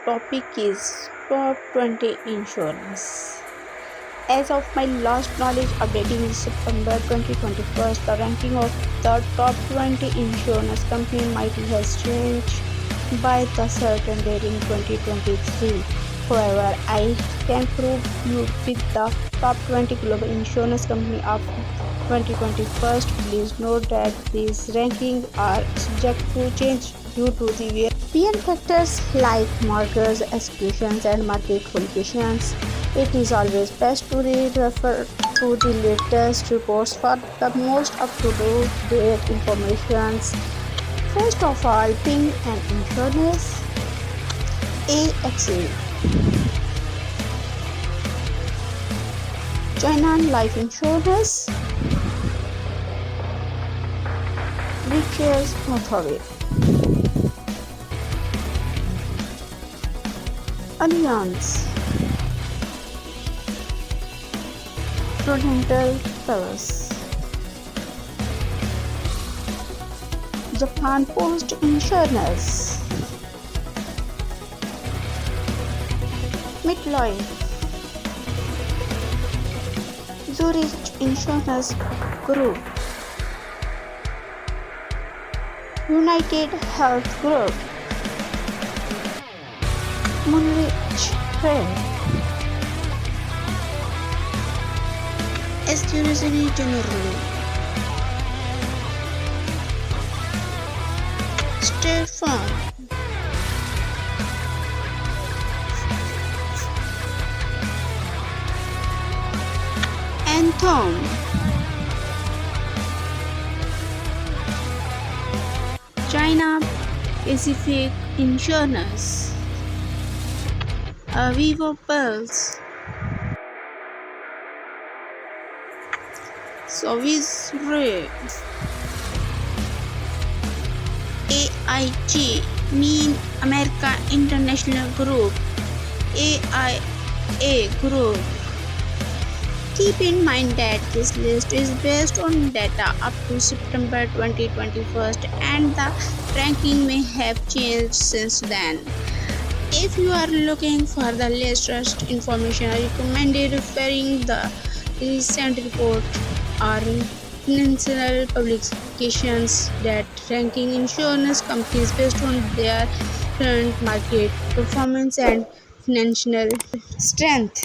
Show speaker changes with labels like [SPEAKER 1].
[SPEAKER 1] topic is top 20 insurance. As of my last knowledge updating in September 2021, the ranking of the top 20 insurance company might have changed by the certain date in 2023. However, I can prove you with the top 20 global insurance company of 2021. Please note that these rankings are subject to change due to the various factors like mortgage executions and market fluctuations. It is always best to refer to the latest reports for the most up-to-date information. First of all, Ping and Insurance AXA. China Life Insurance British Authority. Alliance Prudential Towers. Japan Post Insurance. MetLife. Zurich Insurance Group. United Health Group. Munich Re. Secretary General. State Farm. Anthem. China Pacific Insurance. Vivo Pulse. Swiss Re. AIG Mean America International Group. AIA Group. Keep in mind that this list is based on data up to September 2021 and the ranking may have changed since then. If you are looking for the latest information, I recommend referring the recent report or financial publications that ranking insurance companies based on their current market performance and financial strength.